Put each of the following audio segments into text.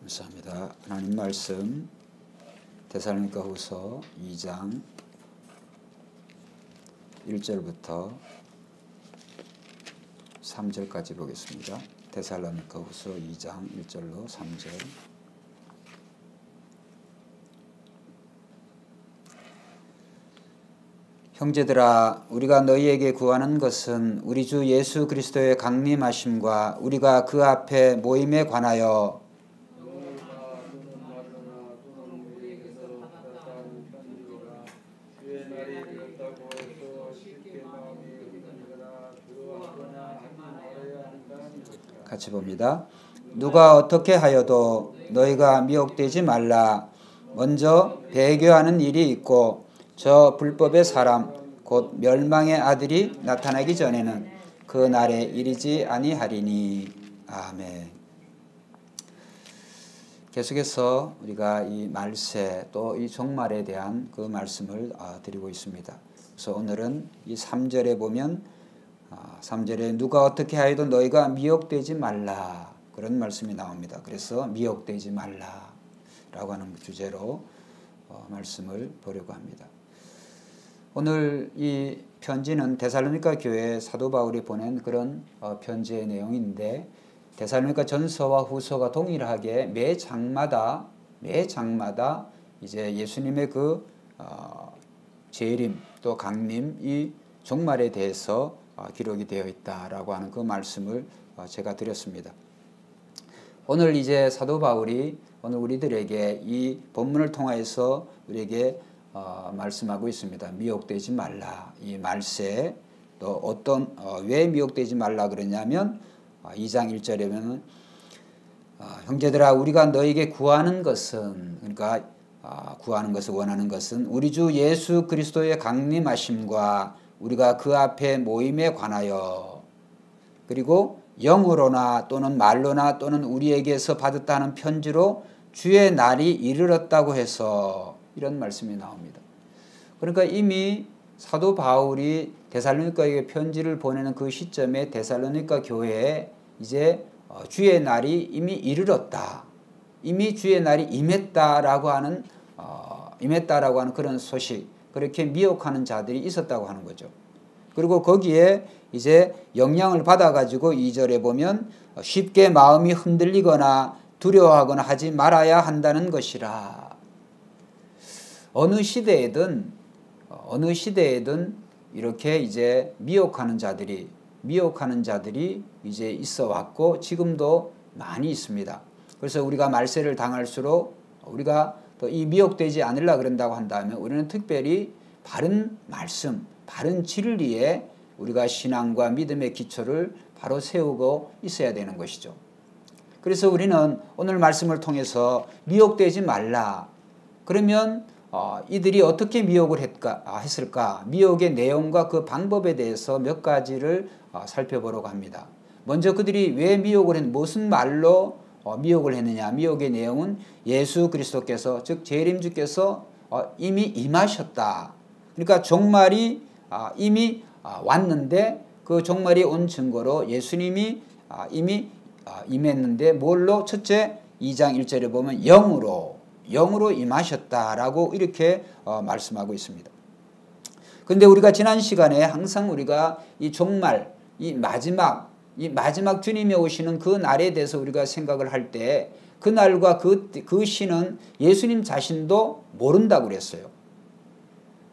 감사합니다. 하나님 말씀 데살로니가후서 2장 1절부터 3절까지 보겠습니다. 데살로니가후서 2장 1절로 3절. 형제들아, 우리가 너희에게 구하는 것은 우리 주 예수 그리스도의 강림하심과 우리가 그 앞에 모임에 관하여 같이 봅니다. 누가 어떻게 하여도 너희가 미혹되지 말라. 먼저 배교하는 일이 있고 저 불법의 사람 곧 멸망의 아들이 나타나기 전에는 그 날에 이르지 아니하리니. 아멘. 계속해서 우리가 이 말세 또 이 종말에 대한 그 말씀을 드리고 있습니다. 그래서 오늘은 이 3절에 보면 3절에 누가 어떻게 하여도 너희가 미혹되지 말라, 그런 말씀이 나옵니다. 그래서 미혹되지 말라 라고 하는 주제로 말씀을 보려고 합니다. 오늘 이 편지는 데살로니가 교회에 사도 바울이 보낸 그런 편지의 내용인데, 데살로니가 전서와 후서가 동일하게 매 장마다 이제 예수님의 그 재림 또 강림, 이 종말에 대해서 기록이 되어 있다라고 하는 그 말씀을 제가 드렸습니다. 오늘 이제 사도 바울이 오늘 우리들에게 이 본문을 통해서 우리에게 말씀하고 있습니다. 미혹되지 말라. 이 말세 또 왜 미혹되지 말라 그러냐면 2장 1절에 보면 형제들아, 우리가 너에게 구하는 것은, 그러니까 구하는 것을 원하는 것은 우리 주 예수 그리스도의 강림하심과 우리가 그 앞에 모임에 관하여, 그리고 영으로나 또는 말로나 또는 우리에게서 받았다는 편지로 주의 날이 이르렀다고 해서, 이런 말씀이 나옵니다. 그러니까 이미 사도 바울이 데살로니가에게 편지를 보내는 그 시점에 데살로니가 교회에 이제 주의 날이 이미 이르렀다, 이미 주의 날이 임했다라고 하는 그런 소식, 그렇게 미혹하는 자들이 있었다고 하는 거죠. 그리고 거기에 이제 영향을 받아가지고 2절에 보면 쉽게 마음이 흔들리거나 두려워하거나 하지 말아야 한다는 것이라. 어느 시대에든 이렇게 이제 미혹하는 자들이 이제 있어 왔고 지금도 많이 있습니다. 그래서 우리가 말세를 당할수록 우리가 또 이 미혹되지 않으려 그런다고 한다면 우리는 특별히 바른 말씀, 바른 진리에 우리가 신앙과 믿음의 기초를 바로 세우고 있어야 되는 것이죠. 그래서 우리는 오늘 말씀을 통해서 미혹되지 말라. 그러면 이들이 어떻게 미혹을 했을까? 미혹의 내용과 그 방법에 대해서 몇 가지를 살펴보려고 합니다. 먼저 그들이 왜 미혹을 무슨 말로 미혹을 했느냐. 미혹의 내용은 예수 그리스도께서, 즉 재림주께서 이미 임하셨다. 그러니까 종말이 이미 왔는데 그 종말이 온 증거로 예수님이 이미 임했는데 뭘로? 첫째 2장 1절에 보면 영으로 임하셨다라고 이렇게 말씀하고 있습니다. 그런데 우리가 지난 시간에 항상 우리가 이 종말, 이 마지막 주님이 오시는 그 날에 대해서 우리가 생각을 할 때 그 날과 그 시는 예수님 자신도 모른다고 그랬어요.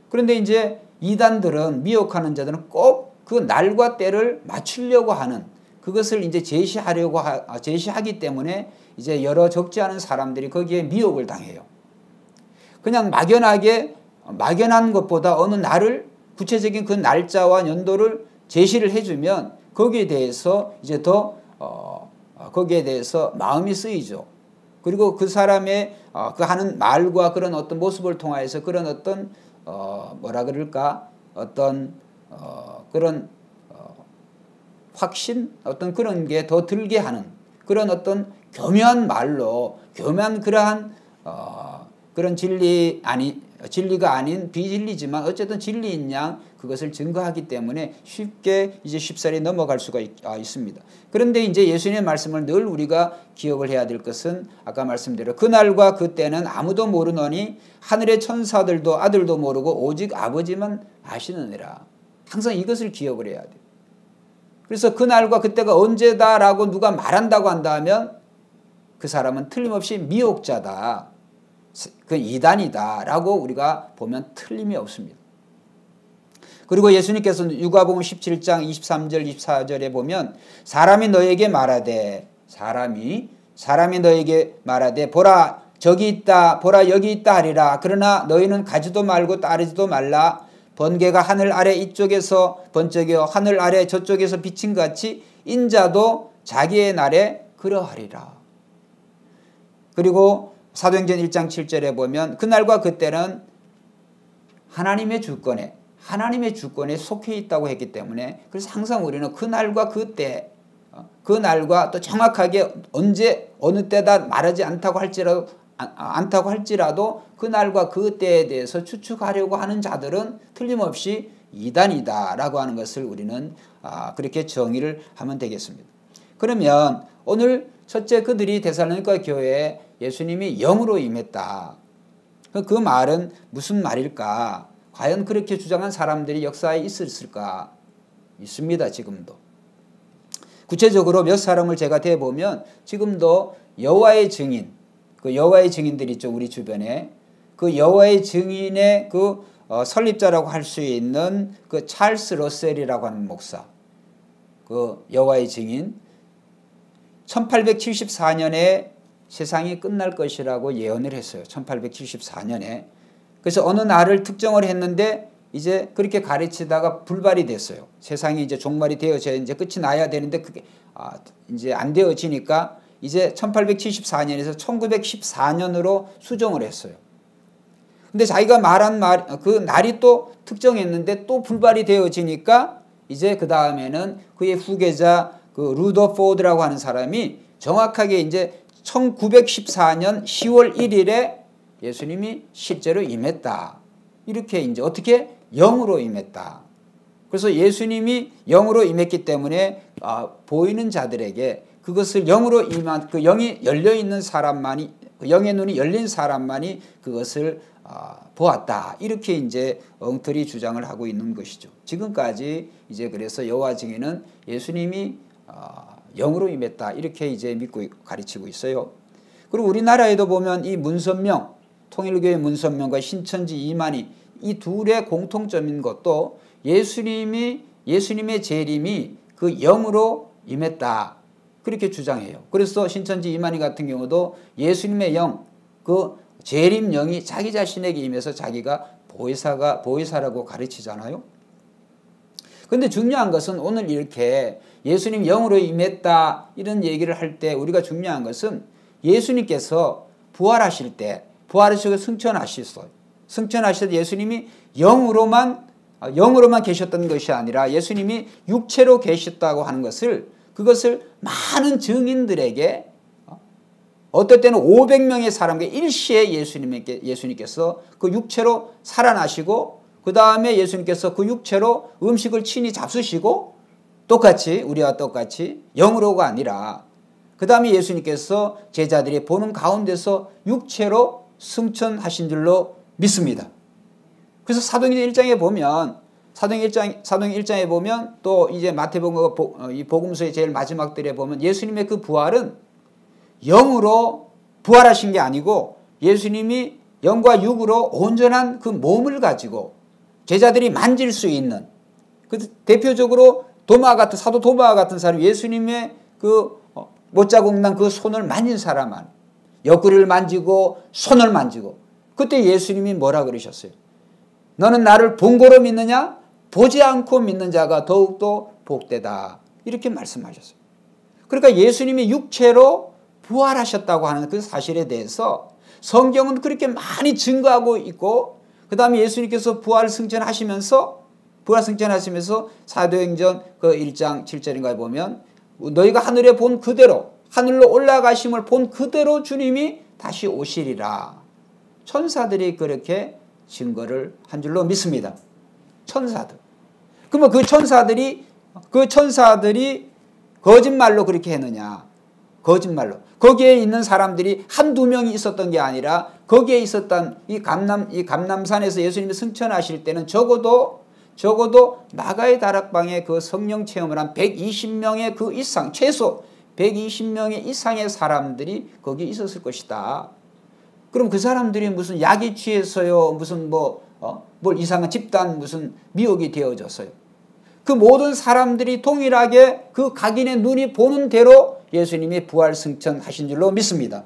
그런데 이제 이단들은, 미혹하는 자들은 꼭 그 날과 때를 맞추려고 하는, 그것을 이제 제시하기 때문에 이제 여러 적지 않은 사람들이 거기에 미혹을 당해요. 그냥 막연한 것보다 어느 날을, 구체적인 그 날짜와 연도를 제시를 해주면 거기에 대해서 이제 거기에 대해서 마음이 쓰이죠. 그리고 그 사람의 그 하는 말과 그런 어떤 모습을 통해서 그런 어떤 그런 확신, 어떤 그런 게 더 들게 하는 그런 어떤 교묘한 말로, 교묘한 그러한 그런 진리 진리가 아닌 비진리지만 어쨌든 진리인 양 그것을 증거하기 때문에 쉽게 이제 쉽사리 넘어갈 수가 있습니다. 그런데 이제 예수님의 말씀을 늘 우리가 기억을 해야 될 것은 아까 말씀대로 그날과 그때는 아무도 모르노니 하늘의 천사들도 아들도 모르고 오직 아버지만 아시느니라. 항상 이것을 기억을 해야 돼요. 그래서 그날과 그때가 언제다라고 누가 말한다고 한다면 그 사람은 틀림없이 미혹자다. 그 이단이다라고 우리가 보면 틀림이 없습니다. 그리고 예수님께서는 누가복음 17장 23절 24절에 보면 사람이 너에게 말하되 보라 저기 있다 보라 여기 있다 하리라. 그러나 너희는 가지도 말고 따르지도 말라. 번개가 하늘 아래 이쪽에서 번쩍여 하늘 아래 저쪽에서 비친 같이 인자도 자기의 날에 그러하리라. 그리고 사도행전 1장 7절에 보면 그날과 그때는 하나님의 주권에 속해 있다고 했기 때문에 그래서 항상 우리는 그날과 그때 그날과 또 정확하게 언제 어느 때다 말하지 않다고 할지라도 그날과 그때에 대해서 추측하려고 하는 자들은 틀림없이 이단이다라고 하는 것을 우리는 그렇게 정의를 하면 되겠습니다. 그러면 오늘 첫째 그들이 데살로니가 교회에 예수님이 영으로 임했다. 그 말은 무슨 말일까? 과연 그렇게 주장한 사람들이 역사에 있었을까? 있습니다. 지금도. 구체적으로 몇 사람을 제가 대보면 지금도 여호와의 증인, 그 여호와의 증인들이 있죠. 우리 주변에. 그 여호와의 증인의 그 설립자라고 할 수 있는 그 찰스 러셀이라고 하는 목사. 그 여호와의 증인 1874년에 세상이 끝날 것이라고 예언을 했어요. 1874년에. 그래서 어느 날을 특정을 했는데 이제 그렇게 가르치다가 불발이 됐어요. 세상이 이제 종말이 되어져야 이제 끝이 나야 되는데 그게 이제 안 되어지니까 이제 1874년에서 1914년으로 수정을 했어요. 근데 자기가 말한 그 날이 또 특정했는데 또 불발이 되어지니까 이제 그 다음에는 그의 후계자 그 루더포드라고 하는 사람이 정확하게 이제 1914년 10월 1일에 예수님이 실제로 임했다. 이렇게 이제 어떻게 영으로 임했다. 그래서 예수님이 영으로 임했기 때문에 보이는 자들에게 그것을 영으로 임한 그 영이 열려 있는 사람만이 영의 눈이 열린 사람만이 그것을 보았다. 이렇게 이제 엉터리 주장을 하고 있는 것이죠. 지금까지 이제 그래서 여호와 증인은 예수님이 영으로 임했다. 이렇게 이제 믿고 가르치고 있어요. 그리고 우리나라에도 보면 이 문선명, 통일교회 문선명과 신천지 이만희 이 둘의 공통점인 것도 예수님의 재림이 그 영으로 임했다. 그렇게 주장해요. 그래서 신천지 이만희 같은 경우도 예수님의 영, 그 재림 영이 자기 자신에게 임해서 자기가 보혜사라고 가르치잖아요. 그런데 중요한 것은 오늘 이렇게 예수님 영으로 임했다 이런 얘기를 할 때 우리가 중요한 것은 예수님께서 부활하실 때 부활하시고 승천하셨어요. 승천하실 때 예수님이 영으로만 계셨던 것이 아니라 예수님이 육체로 계셨다고 하는 그것을 많은 증인들에게 어떨 때는 500명의 사람에게 일시에 예수님께서 그 육체로 살아나시고 그 다음에 예수님께서 그 육체로 음식을 친히 잡수시고 우리와 똑같이 영으로가 아니라 그 다음에 예수님께서 제자들이 보는 가운데서 육체로 승천하신 줄로 믿습니다. 그래서 사도행전 1장에 보면 또 이제 마태복음 이 복음서의 제일 마지막 들에 보면 예수님의 그 부활은 영으로 부활하신 게 아니고 예수님이 영과 육으로 온전한 그 몸을 가지고 제자들이 만질 수 있는 그 대표적으로 사도 도마 같은 사람 예수님의 그 못자국 난 그 손을 만진 사람만 옆구리를 만지고 손을 만지고 그때 예수님이 뭐라 그러셨어요? 너는 나를 본 거로 믿느냐? 보지 않고 믿는 자가 더욱더 복되다. 이렇게 말씀하셨어요. 그러니까 예수님이 육체로 부활하셨다고 하는 그 사실에 대해서 성경은 그렇게 많이 증거하고 있고 그 다음에 예수님께서 부활 승천하시면서 사도행전 그 1장 7절인가에 보면 너희가 하늘에 본 그대로 하늘로 올라가심을 본 그대로 주님이 다시 오시리라. 천사들이 그렇게 증거를 한 줄로 믿습니다. 천사들. 그러면 그 천사들이 거짓말로 그렇게 했느냐? 거짓말로. 거기에 있는 사람들이 한두 명이 있었던 게 아니라 거기에 있었던 이 감람산에서 예수님이 승천하실 때는 적어도 나가의 다락방에 그 성령 체험을 한 120명의 그 이상, 최소 120명의 이상의 사람들이 거기 있었을 것이다. 그럼 그 사람들이 무슨 약이 취해서요, 무슨 뭘 이상한 집단 무슨 미혹이 되어졌어요. 그 모든 사람들이 동일하게 그 각인의 눈이 보는 대로 예수님이 부활 승천하신 줄로 믿습니다.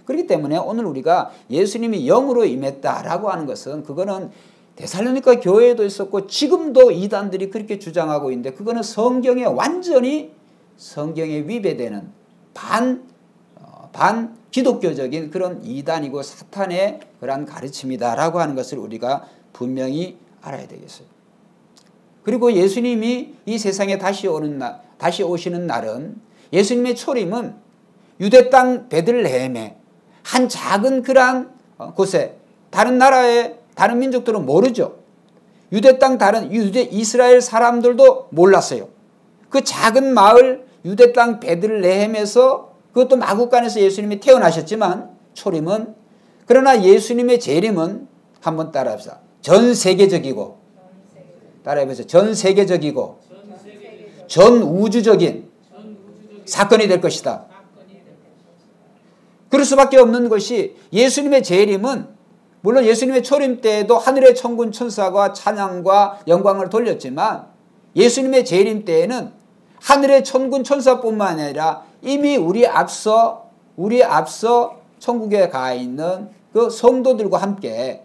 그렇기 때문에 오늘 우리가 예수님이 영으로 임했다라고 하는 것은 그거는 데살로니가 교회에도 있었고 지금도 이단들이 그렇게 주장하고 있는데 그거는 성경에 완전히 성경에 위배되는 반 기독교적인 그런 이단이고 사탄의 그러한 가르침이다라고 하는 것을 우리가 분명히 알아야 되겠어요. 그리고 예수님이 이 세상에 다시 오시는 날은 예수님의 초림은 유대 땅 베들레헴에 한 작은 그러한 곳에 다른 나라의 다른 민족들은 모르죠. 유대 땅 유대 이스라엘 사람들도 몰랐어요. 그 작은 마을 유대 땅 베들레헴에서 그것도 마구간에서 예수님이 태어나셨지만 초림은 그러나 예수님의 재림은 한번 따라합시다. 전 세계적이고 따라해보세요. 전 세계적이고 전 우주적인 사건이 될 것이다. 그럴 수밖에 없는 것이 예수님의 재림은 물론 예수님의 초림 때에도 하늘의 천군 천사가 찬양과 영광을 돌렸지만 예수님의 재림 때에는 하늘의 천군 천사뿐만 아니라 이미 우리 앞서 천국에 가 있는 그 성도들과 함께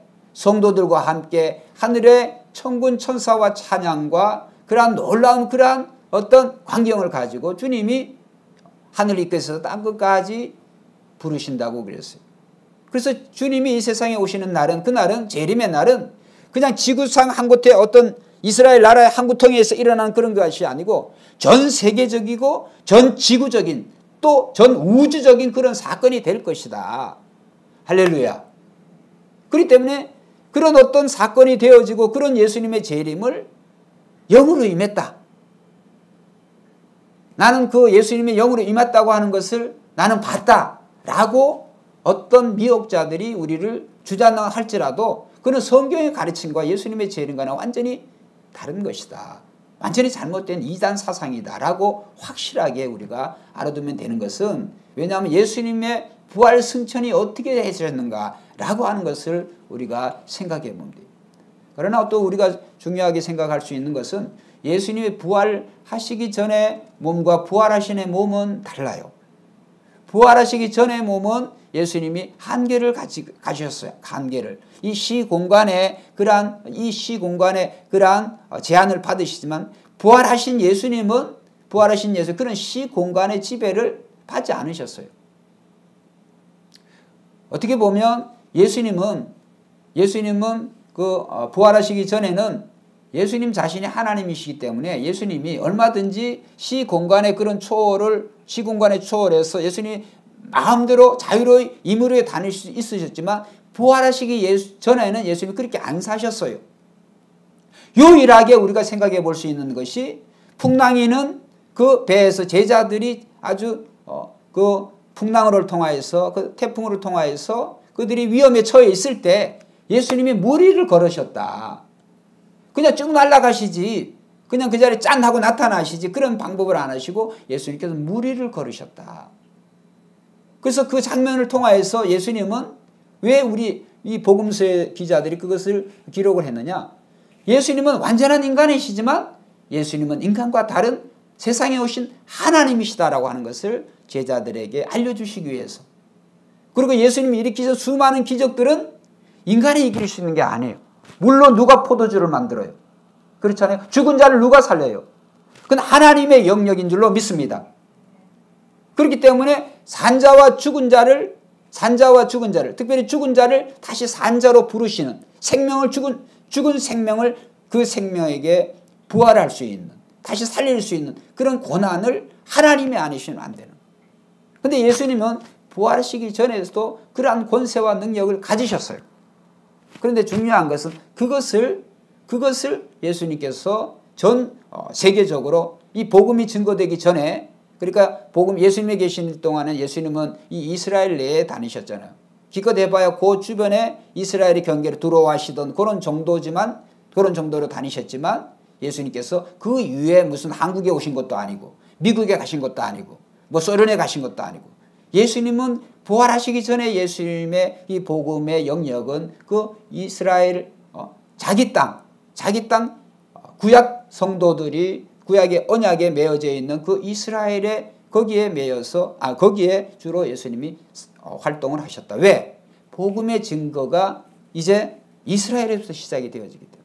하늘의 천군 천사와 찬양과 그러한 놀라운 그러한 어떤 광경을 가지고 주님이 하늘 이끝에서 땅 끝까지 부르신다고 그랬어요. 그래서 주님이 이 세상에 오시는 날은 그날은 재림의 날은 그냥 지구상 한 곳에 어떤 이스라엘 나라의 한 구덩이에서 일어난 그런 것이 아니고 전 세계적이고 전 지구적인 또 전 우주적인 그런 사건이 될 것이다. 할렐루야. 그렇기 때문에 그런 어떤 사건이 되어지고 그런 예수님의 재림을 영으로 임했다. 나는 그 예수님의 영으로 임했다고 하는 것을 나는 봤다라고 어떤 미혹자들이 우리를 주장할지라도 그는 성경의 가르침과 예수님의 재림과는 완전히 다른 것이다. 완전히 잘못된 이단 사상이다라고 확실하게 우리가 알아두면 되는 것은 왜냐하면 예수님의 부활 승천이 어떻게 해주셨는가라고 하는 것을 우리가 생각해 봅니다. 그러나 또 우리가 중요하게 생각할 수 있는 것은 예수님이 부활하시기 전에 몸과 부활하신 몸은 달라요. 부활하시기 전의 몸은 예수님이 한계를 가지셨어요. 한계를. 이 시공간에 그러한 제한을 받으시지만 부활하신 예수 그런 시공간의 지배를 받지 않으셨어요. 어떻게 보면 예수님은 부활하시기 전에는 예수님 자신이 하나님이시기 때문에 예수님이 얼마든지 시공간의 초월해서 예수님이 마음대로 자유로이 임의로에 다닐 수 있으셨지만 부활하시기 전에는 예수님이 그렇게 안 사셨어요. 유일하게 우리가 생각해 볼 수 있는 것이 풍랑이는 그 배에서 제자들이 아주 그 풍랑을 통하여서 그 태풍을 통하여서 그들이 위험에 처해 있을 때 예수님이 무리를 걸으셨다. 그냥 쭉 날아가시지 그냥 그 자리에 짠 하고 나타나시지 그런 방법을 안 하시고 예수님께서 무리를 걸으셨다. 그래서 그 장면을 통하여서 예수님은 왜 우리 이 복음서의 기자들이 그것을 기록을 했느냐? 예수님은 완전한 인간이시지만 예수님은 인간과 다른 세상에 오신 하나님이시다라고 하는 것을 제자들에게 알려주시기 위해서. 그리고 예수님이 일으키신 수많은 기적들은 인간이 이길 수 있는 게 아니에요. 물론 누가 포도주를 만들어요? 그렇잖아요. 죽은 자를 누가 살려요? 그건 하나님의 영역인 줄로 믿습니다. 그렇기 때문에 산자와 죽은 자를 특별히 죽은 자를 다시 산자로 부르시는 죽은 생명을 그 생명에게 부활할 수 있는 다시 살릴 수 있는 그런 권한을 하나님이 아니시면 안 되는. 그런데 예수님은 부활하시기 전에도 그러한 권세와 능력을 가지셨어요. 그런데 중요한 것은 그것을 예수님께서 전 세계적으로 이 복음이 증거되기 전에, 그러니까 복음 예수님이 계신 동안은 예수님은 이 이스라엘 내에 다니셨잖아요. 기껏 해봐야 그 주변에 이스라엘의 경계로 들어와시던 그런 정도지만, 그런 정도로 다니셨지만 예수님께서 그 이후에 무슨 한국에 오신 것도 아니고 미국에 가신 것도 아니고 뭐 소련에 가신 것도 아니고, 예수님은 부활하시기 전에 예수님의 이 복음의 영역은 그 이스라엘 자기 땅 구약 성도들이 구약의 언약에 매어져 있는 그 이스라엘의 거기에 매여서 거기에 주로 예수님이 활동을 하셨다. 왜? 복음의 증거가 이제 이스라엘에서 시작이 되어지기 때문에.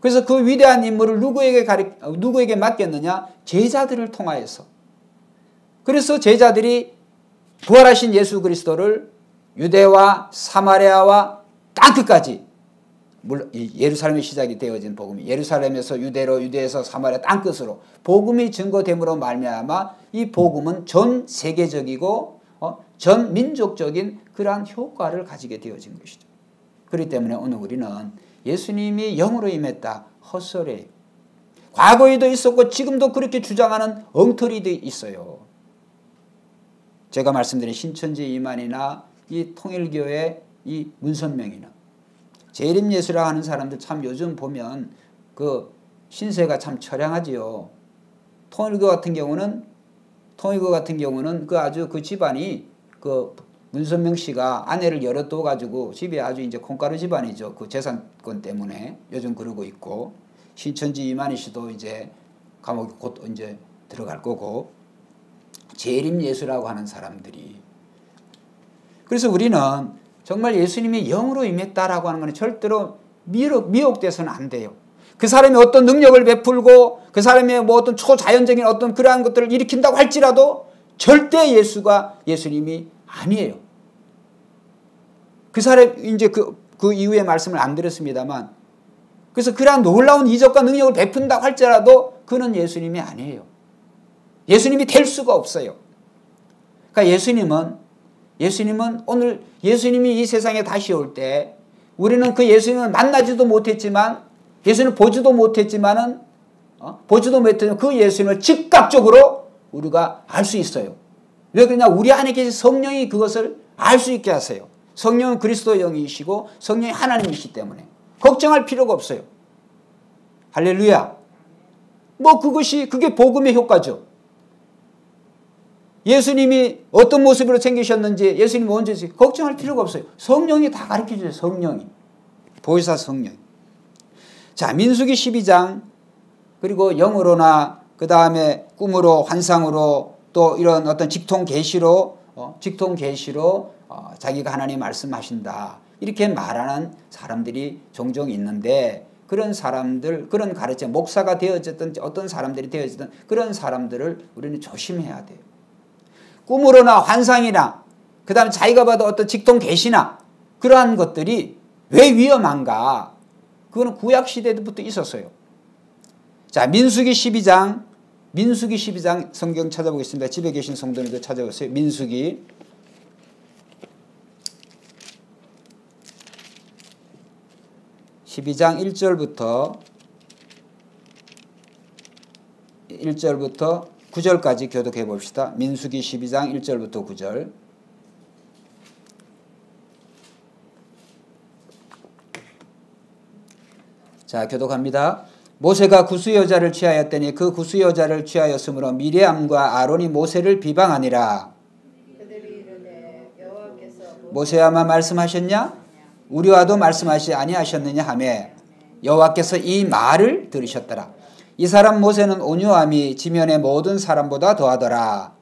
그래서 그 위대한 인물을 누구에게 맡겼느냐? 제자들을 통하여서. 그래서 제자들이 부활하신 예수 그리스도를 유대와 사마리아와 땅끝까지, 물론 예루살렘이 시작이 되어진 복음이 예루살렘에서 유대로, 유대에서 사마리아 땅끝으로 복음이 증거됨으로 말미암아 이 복음은 전 세계적이고 전 민족적인 그러한 효과를 가지게 되어진 것이죠. 그렇기 때문에 오늘 우리는 예수님이 영으로 임했다, 헛소리예요. 과거에도 있었고 지금도 그렇게 주장하는 엉터리도 있어요. 제가 말씀드린 신천지 이만이나 이 통일교회 이 문선명이나 재림예수라 하는 사람들 참 요즘 보면 그 신세가 참 처량하지요. 통일교 같은 경우는 그 아주 그 집안이 그 문선명 씨가 아내를 여러 둬 가지고 집에 아주 이제 콩가루 집안이죠. 그 재산권 때문에 요즘 그러고 있고, 신천지 이만희 씨도 이제 감옥에 곧 이제 들어갈 거고, 재림예수라고 하는 사람들이. 그래서 우리는 정말 예수님이 영으로 임했다라고 하는 건 절대로 미혹돼서는 안 돼요. 그 사람이 어떤 능력을 베풀고 그 사람이 뭐 어떤 초자연적인 어떤 그러한 것들을 일으킨다고 할지라도 절대 예수님이 아니에요. 그 사람 이제 그 이후의 말씀을 안 드렸습니다만, 그래서 그러한 놀라운 이적과 능력을 베푼다고 할지라도 그는 예수님이 아니에요. 예수님이 될 수가 없어요. 그러니까 예수님은 오늘 예수님이 이 세상에 다시 올 때 우리는 그 예수님을 만나지도 못했지만, 예수님을 보지도 못했지만 그 예수님을 즉각적으로 우리가 알 수 있어요. 왜 그러냐? 우리 안에 계신 성령이 그것을 알 수 있게 하세요. 성령은 그리스도의 영이시고 성령이 하나님이시기 때문에 걱정할 필요가 없어요. 할렐루야. 그게 복음의 효과죠. 예수님이 어떤 모습으로 생기셨는지, 예수님이 언제지 걱정할 필요가 없어요. 성령이 다 가르쳐줘요. 성령이. 보혜사 성령. 자, 민수기 12장, 그리고 영으로나 그 다음에 꿈으로, 환상으로, 또 이런 어떤 직통 계시로 자기가 하나님 말씀하신다, 이렇게 말하는 사람들이 종종 있는데, 그런 사람들, 그런 가르침, 목사가 되어졌든 어떤 사람들이 되어졌든 그런 사람들을 우리는 조심해야 돼요. 꿈으로나 환상이나 그 다음에 자기가 봐도 어떤 직통 계시나 그러한 것들이 왜 위험한가? 그거는 구약시대 때부터 있었어요. 자, 민수기 12장 성경 찾아보겠습니다. 집에 계신 성도님도 찾아보세요. 민수기 12장 1절부터 9절까지 교독해 봅시다. 민수기 12장 1절부터 9절. 자, 교독합니다. 모세가 구스 여자를 취하였더니 그 구스 여자를 취하였으므로 미리암과 아론이 모세를 비방하니라. 모세야마 말씀하셨냐? 우리와도 말씀하시 아니하셨느냐 하매 여호와께서 이 말을 들으셨더라. 이 사람 모세는 온유함이 지면의 모든 사람보다 더하더라.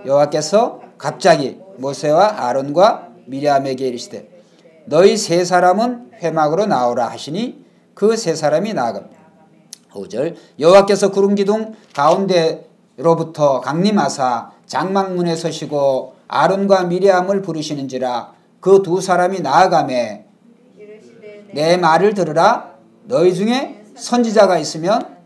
여호와께서 갑자기 모세와 아론과 미리암에게 이르시되 너희 세 사람은 회막으로 나오라 하시니 그 세 사람이 나아갑니다. 5절 여호와께서 구름 기둥 가운데로부터 강림하사 장막문에 서시고 아론과 미리암을 부르시는지라. 그 두 사람이 나아가매 내 말을 들으라. 너희 중에 선지자가 있으면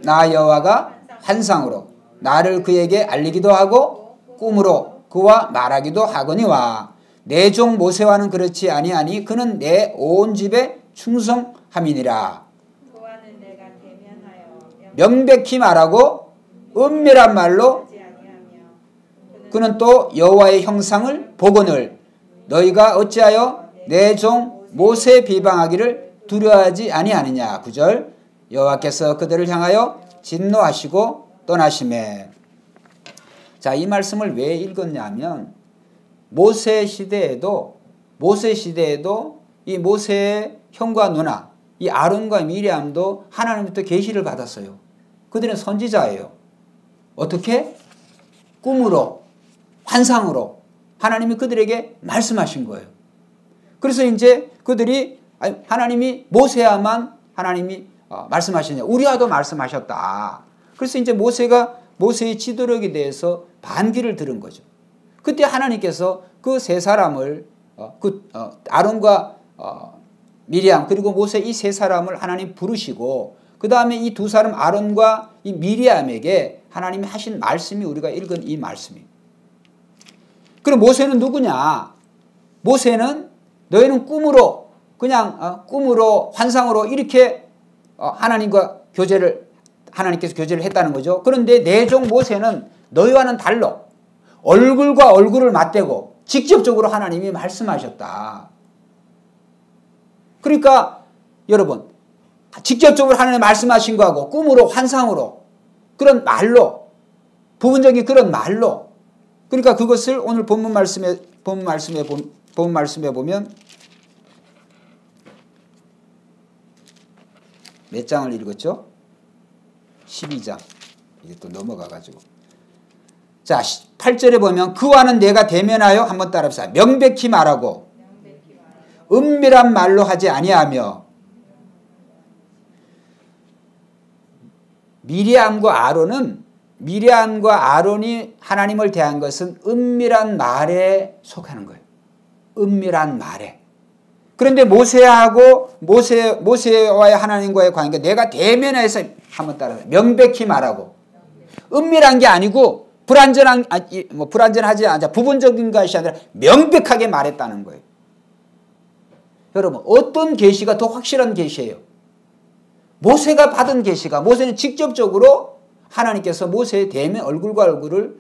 나 여호와가 환상으로 나를 그에게 알리기도 하고 꿈으로 그와 말하기도 하거니와 내 종 모세와는 그렇지 아니하니 그는 내 온 집에 충성함이니라. 그와는 내가 대면하여 명백히 말하고 은밀한 말로 하지 아니하며 그는 또 여호와의 형상을 보거늘 너희가 어찌하여 내 종 모세 비방하기를 두려워하지 아니하느냐. 9절 여호와께서 그들을 향하여 진노하시고 떠나시매. 자, 이 말씀을 왜 읽었냐면 모세 시대에도 이 모세의 형과 누나 이 아론과 미리암도 하나님부터 계시를 받았어요. 그들은 선지자예요. 어떻게? 꿈으로, 환상으로 하나님이 그들에게 말씀하신 거예요. 그래서 이제 그들이 하나님이 모세야만 하나님이 말씀하시냐. 우리와도 말씀하셨다. 그래서 이제 모세가 모세의 지도력에 대해서 반기를 들은 거죠. 그때 하나님께서 그 세 사람을 아론과 미리암 그리고 모세 이 세 사람을 하나님 부르시고 그 다음에 이 두 사람 아론과 이 미리암에게 하나님이 하신 말씀이 우리가 읽은 이 말씀이에요. 그럼 모세는 누구냐? 모세는 너희는 꿈으로 그냥 꿈으로 환상으로 이렇게 하나님께서 교제를 했다는 거죠. 그런데 내 종 모세는 너희와는 달라 얼굴과 얼굴을 맞대고 직접적으로 하나님이 말씀하셨다. 그러니까 여러분 직접적으로 하나님 말씀하신 거하고 꿈으로 환상으로 그런 말로 부분적인 그런 말로 그러니까 그것을 오늘 본문 말씀에 보면 몇 장을 읽었죠? 12장. 이게 또 넘어가가지고. 자, 8절에 보면 그와는 내가 대면하여 한번 따라합시다. 명백히 말하고 은밀한 말로 하지 아니하며. 미리암과 아론이 하나님을 대한 것은 은밀한 말에 속하는 거예요. 은밀한 말에. 그런데 모세와의 하나님과의 관계 내가 대면해서 한번 따라서 명백히 말하고 은밀한 게 아니고 불완전하지 않아 부분적인 것이 아니라 명백하게 말했다는 거예요. 여러분 어떤 계시가 더 확실한 계시예요? 모세가 받은 계시가 모세는 직접적으로 하나님께서 모세의 대면 얼굴과 얼굴을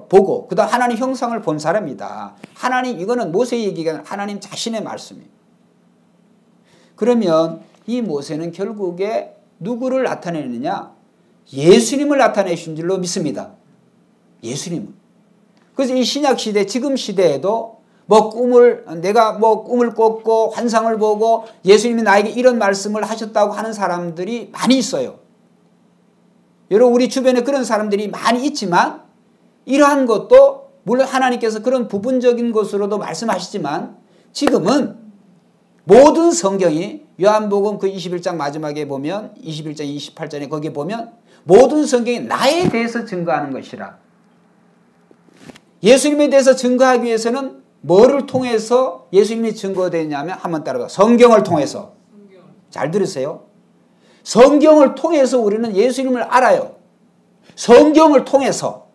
보고 그 다음 하나님 형상을 본 사람이다. 하나님 이거는 모세의 얘기가 아니라 하나님 자신의 말씀이에요. 그러면 이 모세는 결국에 누구를 나타내느냐? 예수님을 나타내신 줄로 믿습니다. 예수님을. 그래서 이 신약시대 지금 시대에도 내가 꿈을 꿨고 환상을 보고 예수님이 나에게 이런 말씀을 하셨다고 하는 사람들이 많이 있어요. 여러분 우리 주변에 그런 사람들이 많이 있지만 이러한 것도 물론 하나님께서 그런 부분적인 것으로도 말씀하시지만 지금은 모든 성경이 요한복음 그 21장 마지막에 보면 21장 28절에 거기에 보면 모든 성경이 나에 대해서 증거하는 것이라. 예수님에 대해서 증거하기 위해서는 뭐를 통해서 예수님이 증거되냐면 한번 따라봐. 성경을 통해서. 잘 들으세요. 성경을 통해서 우리는 예수님을 알아요. 성경을 통해서.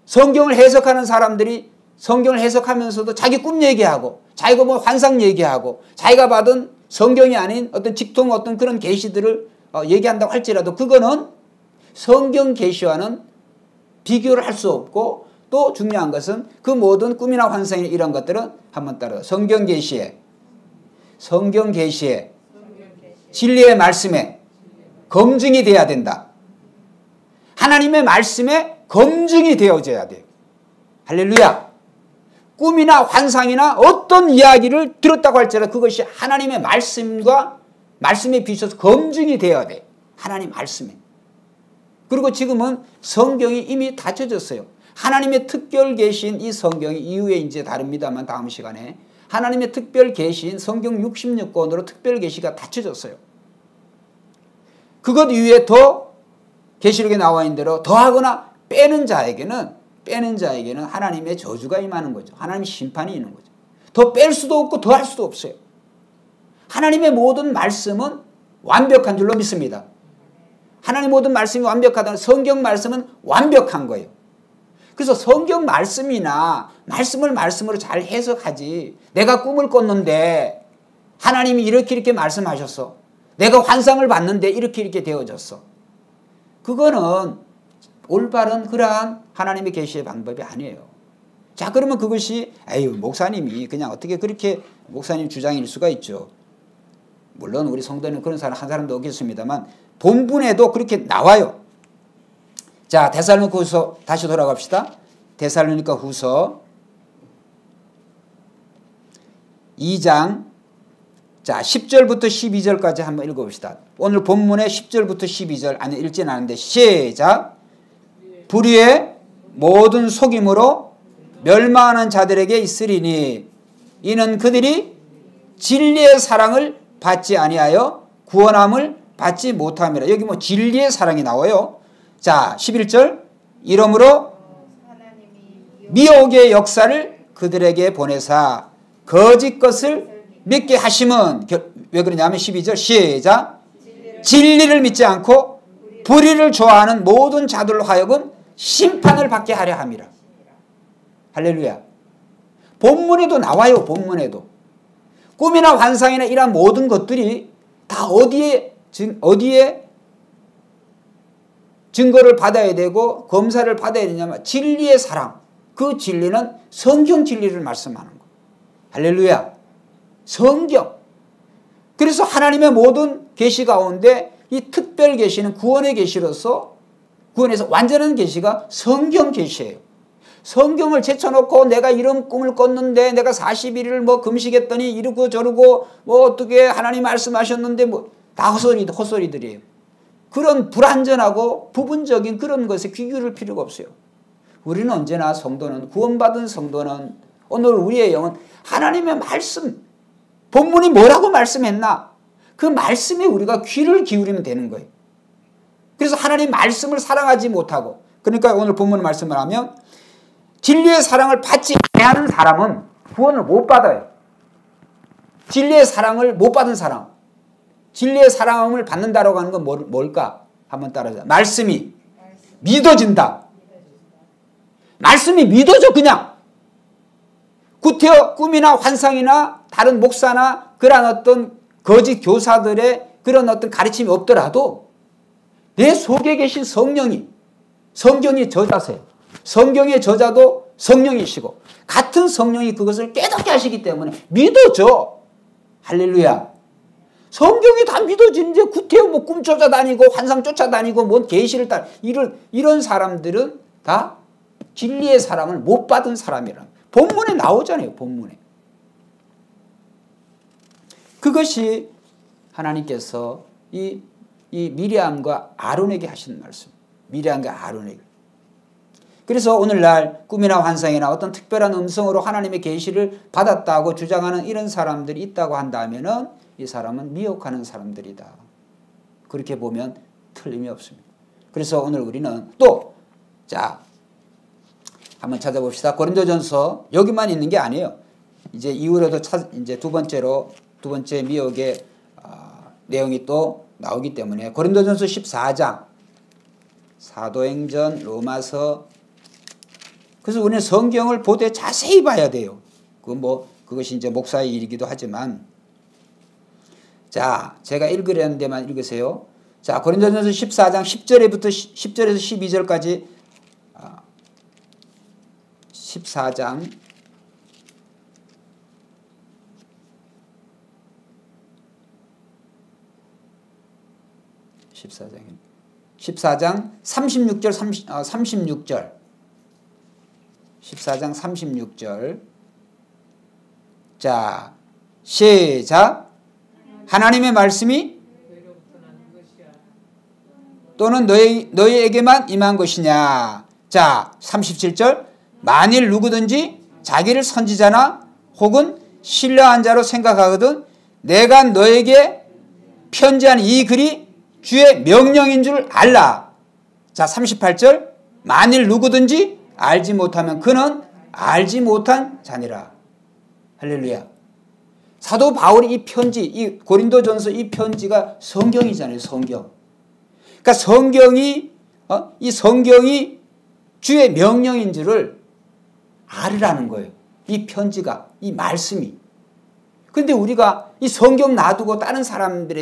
성경을 해석하는 사람들이 성경을 해석하면서도 자기 꿈 얘기하고 자기가 환상 얘기하고 자기가 받은 성경이 아닌 어떤 직통 어떤 그런 계시들을 얘기한다고 할지라도 그거는 성경 계시와는 비교를 할 수 없고 또 중요한 것은 그 모든 꿈이나 환상이나 이런 것들은 한번 따라 성경 계시에 진리의 말씀에 검증이 돼야 된다. 하나님의 말씀에 검증이 되어져야 돼요. 할렐루야. 꿈이나 환상이나 어떤 이야기를 들었다고 할지라도 그것이 하나님의 말씀에 비춰서 검증이 되어야 돼. 하나님 말씀에. 그리고 지금은 성경이 이미 닫혀졌어요. 하나님의 특별 계시인 이 성경이 이후에 이제 다릅니다만 다음 시간에 하나님의 특별 계시인 성경 66권으로 특별 계시가 닫혀졌어요. 그것 이후에 더 계시록에 나와 있는 대로 더하거나 빼는 자에게는 하나님의 저주가 임하는 거죠. 하나님의 심판이 있는 거죠. 더 뺄 수도 없고 더 할 수도 없어요. 하나님의 모든 말씀은 완벽한 줄로 믿습니다. 하나님의 모든 말씀이 완벽하다는 성경 말씀은 완벽한 거예요. 그래서 성경 말씀이나 말씀을 말씀으로 잘 해석하지. 내가 꿈을 꿨는데 하나님이 이렇게 말씀하셨어. 내가 환상을 봤는데 이렇게 되어졌어. 그거는 올바른 그러한 하나님의 계시의 방법이 아니에요. 자, 그러면 그것이 목사님이 그냥 어떻게 그렇게 목사님 주장일 수가 있죠. 물론 우리 성도는 그런 사람 한 사람도 없겠습니다만 본문에도 그렇게 나와요. 자, 데살로니가 후서 다시 돌아갑시다. 데살로니가 후서 2장 자 10절부터 12절까지 한번 읽어봅시다. 오늘 본문의 10절부터 12절 아니 읽지는 않은데 시작. 불의의 모든 속임으로 멸망하는 자들에게 있으리니 이는 그들이 진리의 사랑을 받지 아니하여 구원함을 받지 못함이라. 여기 뭐 진리의 사랑이 나와요. 자 11절 이러므로 미혹의 역사를 그들에게 보내사 거짓 것을 믿게 하심은 왜 그러냐면 12절 시작. 진리를 믿지 않고 불의를 좋아하는 모든 자들로 하여금 심판을 받게 하려 함이라. 할렐루야. 본문에도 나와요. 본문에도. 꿈이나 환상이나 이런 모든 것들이 다 어디에 증거를 받아야 되고 검사를 받아야 되냐면 진리의 사랑. 그 진리는 성경 진리를 말씀하는 거. 할렐루야. 성경. 그래서 하나님의 모든 계시 가운데 이 특별 계시는 구원의 계시로서 구원에서 완전한 계시가 성경 계시예요. 성경을 제쳐놓고 내가 이런 꿈을 꿨는데 내가 41일을 뭐 금식했더니 이러고 저러고 뭐 어떻게 하나님 말씀하셨는데 뭐 다 헛소리들이에요. 그런 불완전하고 부분적인 그런 것에 귀 기울일 필요가 없어요. 우리는 언제나 성도는 구원받은 성도는 오늘 우리의 영은 하나님의 말씀 본문이 뭐라고 말씀했나 그 말씀에 우리가 귀를 기울이면 되는 거예요. 그래서 하나님 말씀을 사랑하지 못하고 그러니까 오늘 본문 말씀을 하면 진리의 사랑을 받지 않는 사람은 구원을 못 받아요. 진리의 사랑을 못 받은 사람 진리의 사랑을 받는다라고 하는 건 뭘까? 한번 따라해보자. 말씀이 믿어진다. 말씀이 믿어져 그냥. 구태여 꿈이나 환상이나 다른 목사나 그런 어떤 거짓 교사들의 그런 어떤 가르침이 없더라도 내 속에 계신 성령이 성경의 저자세요. 성경의 저자도 성령이시고 같은 성령이 그것을 깨닫게 하시기 때문에 믿어져. 할렐루야. 성경이 다 믿어지는데 구태여 뭐 꿈 쫓아다니고 환상 쫓아다니고 뭔 계시를 따라 이런 사람들은 다 진리의 사랑을 못 받은 사람이라. 본문에 나오잖아요. 본문에. 그것이 하나님께서 이 미리암과 아론에게 하신 말씀. 미리암과 아론에게. 그래서 오늘날 꿈이나 환상이나 어떤 특별한 음성으로 하나님의 계시를 받았다고 주장하는 이런 사람들이 있다고 한다면은 이 사람은 미혹하는 사람들이다. 그렇게 보면 틀림이 없습니다. 그래서 오늘 우리는 또 자 한번 찾아봅시다. 고린도전서 여기만 있는 게 아니에요. 이제 이후로도 이제 두 번째 미혹의 내용이 또 나오기 때문에 고린도전서 14장, 사도행전, 로마서. 그래서 우리는 성경을 보되 자세히 봐야 돼요. 그것이 이제 목사의 일이기도 하지만. 자, 제가 읽으려는 데만 읽으세요. 자, 고린도전서 14장 10절에서 12절까지 14장 36절 36절 14장 36절 자 시작. 하나님의 말씀이 또는 너희에게만 임한 것이냐. 자 37절 만일 누구든지 자기를 선지자나 혹은 신뢰한 자로 생각하거든 내가 너에게 편지한 이 글이 주의 명령인 줄 알라. 자 38절 만일 누구든지 알지 못하면 그는 알지 못한 자니라. 할렐루야. 사도 바울이 이 편지, 이 고린도전서 이 편지가 성경이잖아요. 성경. 그러니까 이 성경이 주의 명령인 줄을 알으라는 거예요. 이 편지가, 이 말씀이. 근데 우리가 이 성경 놔두고 다른 사람들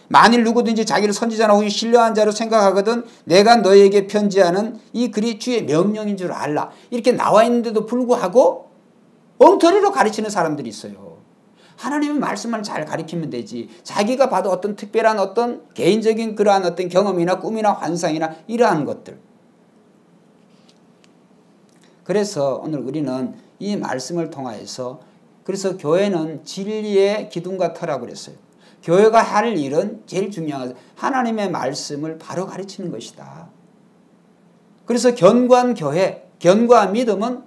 만일 누구든지 자기를 선지자나 혹은 신령한 자로 생각하거든 내가 너에게 편지하는 이 글이 주의 명령인 줄 알라. 이렇게 나와 있는데도 불구하고 엉터리로 가르치는 사람들이 있어요. 하나님의 말씀을 잘 가르치면 되지. 자기가 봐도 어떤 특별한 어떤 개인적인 그러한 어떤 경험이나 꿈이나 환상이나 이러한 것들. 그래서 오늘 우리는 이 말씀을 통하여서 그래서 교회는 진리의 기둥과 터라고 그랬어요. 교회가 할 일은 제일 중요한 것은 하나님의 말씀을 바로 가르치는 것이다. 그래서 견고한 교회, 견고한 믿음은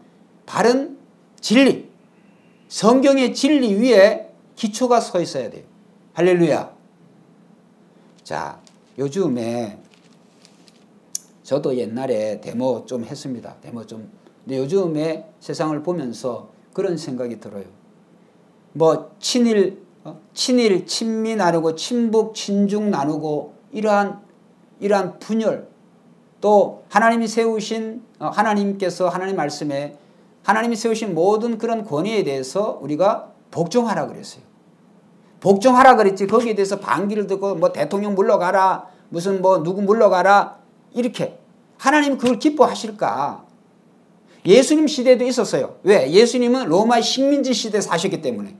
바른 진리, 성경의 진리 위에 기초가 서 있어야 돼요. 할렐루야. 자, 요즘에 저도 옛날에 데모 좀 했습니다. 근데 요즘에 세상을 보면서 그런 생각이 들어요. 뭐 친일, 친미 나누고 친북, 친중 나누고 이러한 분열, 또 하나님이 세우신 하나님께서 하나님 말씀에 하나님이 세우신 모든 그런 권위에 대해서 우리가 복종하라 그랬어요. 복종하라 그랬지 거기에 대해서 반기를 듣고 뭐 대통령 물러가라 무슨 뭐 누구 물러가라 이렇게 하나님 그걸 기뻐하실까? 예수님 시대도 있었어요. 왜? 예수님은 로마의 식민지 시대에 사셨기 때문에.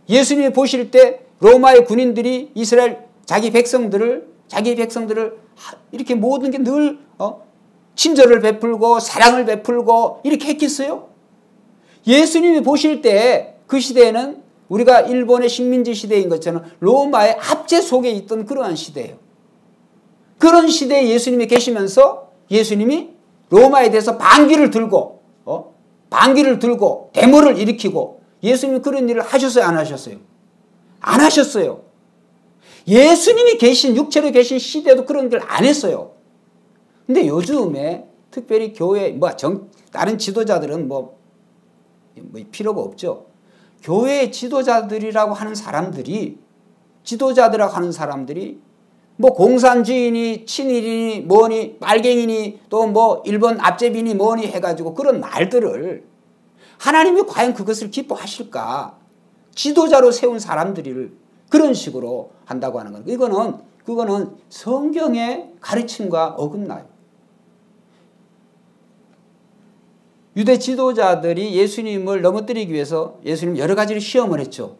예수님이 보실 때 로마의 군인들이 이스라엘 자기 백성들을 이렇게 모든 게 늘 친절을 베풀고 사랑을 베풀고 이렇게 했겠어요? 예수님이 보실 때 그 시대에는 우리가 일본의 식민지 시대인 것처럼 로마의 압제 속에 있던 그러한 시대예요. 그런 시대에 예수님이 계시면서 예수님이 로마에 대해서 반기를 들고 데모를 일으키고 예수님이 그런 일을 하셨어요? 안 하셨어요? 안 하셨어요. 예수님이 계신 육체로 계신 시대도 그런 걸 안 했어요. 근데 요즘에 특별히 교회 다른 지도자들은 뭐 필요가 없죠. 교회의 지도자들이라고 하는 사람들이 뭐 공산주의니 친일이니 뭐니 빨갱이니 또 뭐 일본 압제비니 뭐니 해가지고 그런 말들을 하나님이 과연 그것을 기뻐하실까? 지도자로 세운 사람들을 그런 식으로 한다고 하는 건 그거는 성경의 가르침과 어긋나요. 유대 지도자들이 예수님을 넘어뜨리기 위해서 예수님 여러 가지를 시험을 했죠.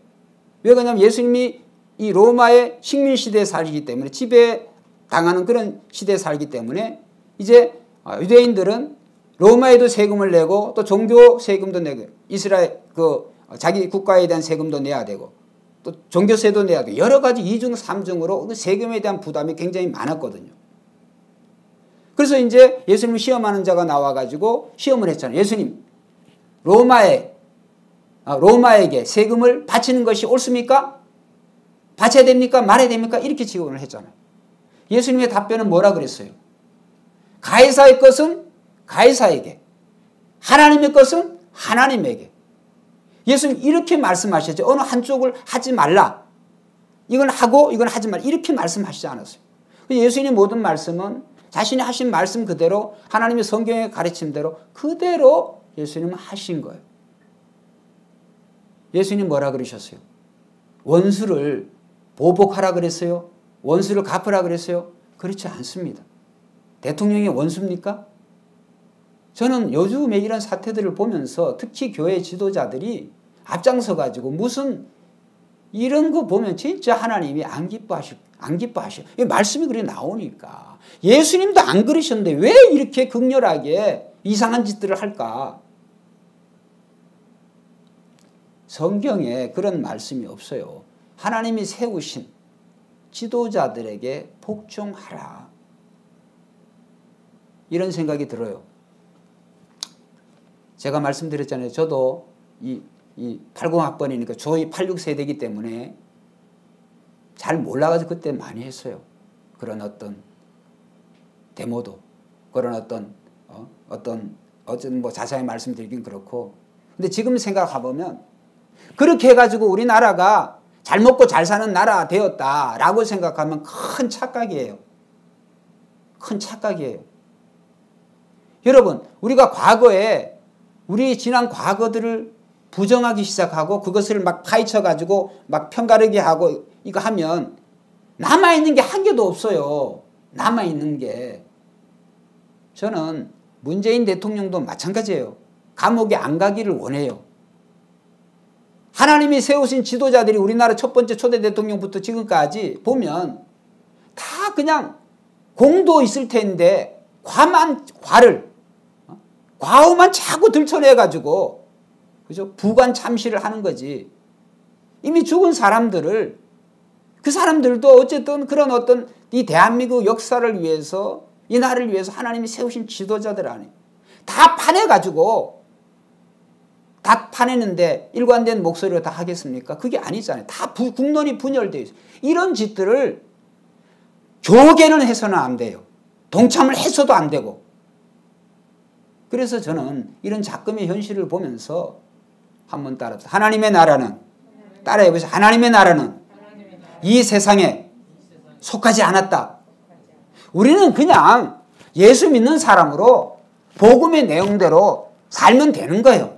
왜 그러냐면 예수님이 이 로마의 식민시대에 살기 때문에 지배당하는 그런 시대에 살기 때문에 이제 유대인들은 로마에도 세금을 내고 또 종교 세금도 내고 이스라엘 자기 국가에 대한 세금도 내야 되고 또 종교세도 내야 되고 여러 가지 2중 3중으로 세금에 대한 부담이 굉장히 많았거든요. 그래서 이제 예수님을 시험하는 자가 나와가지고 시험을 했잖아요. 예수님, 로마에게 세금을 바치는 것이 옳습니까? 바쳐야 됩니까? 말해야 됩니까? 이렇게 질문을 했잖아요. 예수님의 답변은 뭐라 그랬어요? 가이사의 것은 가이사에게, 하나님의 것은 하나님에게. 예수님 이렇게 말씀하셨죠. 어느 한쪽을 하지 말라. 이건 하고 이건 하지 말라. 이렇게 말씀하시지 않았어요. 예수님의 모든 말씀은 자신이 하신 말씀 그대로 하나님의 성경의 가르침대로 그대로 예수님은 하신 거예요. 예수님 뭐라 그러셨어요? 원수를 보복하라 그랬어요? 원수를 갚으라 그랬어요? 그렇지 않습니다. 대통령이 원수입니까? 저는 요즘에 이런 사태들을 보면서 특히 교회 지도자들이 앞장서 가지고 무슨 이런 거 보면 진짜 하나님이 안 기뻐하셔. 말씀이 그렇게 나오니까. 예수님도 안 그러셨는데 왜 이렇게 극렬하게 이상한 짓들을 할까? 성경에 그런 말씀이 없어요. 하나님이 세우신 지도자들에게 복종하라. 이런 생각이 들어요. 제가 말씀드렸잖아요. 저도 이 80학번이니까 저희 86세대이기 때문에 잘 몰라가지고 그때 많이 했어요. 그런 어떤 데모도 그런 어떤 뭐 자세히 말씀드리긴 그렇고 근데 지금 생각해보면 그렇게 해가지고 우리나라가 잘 먹고 잘 사는 나라 되었다라고 생각하면 큰 착각이에요. 큰 착각이에요. 여러분, 우리가 과거에 우리 지난 과거들을 부정하기 시작하고 그것을 막 파헤쳐 가지고 막 편가르게 하고 이거 하면 남아있는 게 한 개도 없어요. 남아있는 게. 저는 문재인 대통령도 마찬가지예요. 감옥에 안 가기를 원해요. 하나님이 세우신 지도자들이 우리나라 첫 번째 초대 대통령부터 지금까지 보면 다 그냥 공도 있을 텐데 과오만 자꾸 들춰내가지고 그죠? 부관 참시를 하는 거지. 이미 죽은 사람들을 그 사람들도 어쨌든 그런 어떤 이 대한민국 역사를 위해서 이 나라를 위해서 하나님이 세우신 지도자들 안에 다 파내가지고 다 파내는데 일관된 목소리로 다 하겠습니까? 그게 아니잖아요. 다 국론이 분열되어 있어요. 이런 짓들을 교계는 해서는 안 돼요. 동참을 해서도 안 되고. 그래서 저는 이런 작금의 현실을 보면서 한번 따라서 하나님의 나라는 따라해보세요. 하나님의 나라는 이 세상에 속하지 않았다. 우리는 그냥 예수 믿는 사람으로 복음의 내용대로 살면 되는 거예요.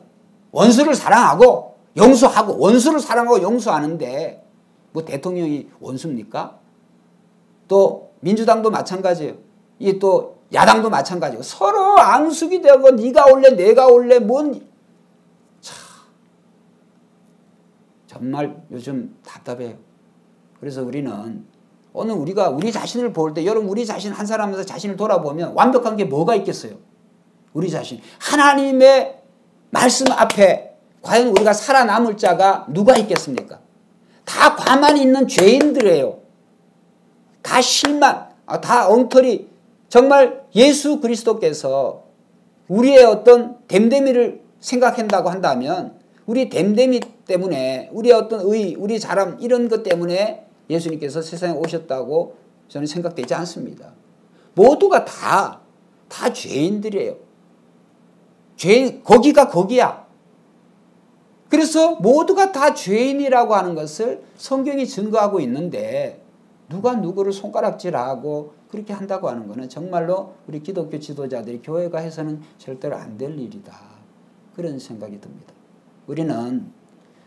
원수를 사랑하고 용서하고 원수를 사랑하고 용서하는데 뭐 대통령이 원수입니까? 또 민주당도 마찬가지예요. 이 또 야당도 마찬가지고 서로 앙숙이 되고 네가 올래 내가 올래 정말 요즘 답답해요. 그래서 우리는 오늘 우리가 우리 자신을 볼 때 여러분 우리 자신 한 사람에서 자신을 돌아보면 완벽한 게 뭐가 있겠어요? 우리 자신 하나님의 말씀 앞에 과연 우리가 살아남을 자가 누가 있겠습니까? 다 가만히 있는 죄인들이에요. 다 실만, 다 엉터리. 정말 예수 그리스도께서 우리의 어떤 됨됨이를 생각한다고 한다면 우리 됨됨이 때문에 우리의 어떤 의, 우리 잘함 이런 것 때문에 예수님께서 세상에 오셨다고 저는 생각되지 않습니다. 모두가 다 죄인들이에요. 죄인, 거기가 거기야. 그래서 모두가 다 죄인이라고 하는 것을 성경이 증거하고 있는데 누가 누구를 손가락질하고 그렇게 한다고 하는 것은 정말로 우리 기독교 지도자들이 교회가 해서는 절대로 안 될 일이다. 그런 생각이 듭니다. 우리는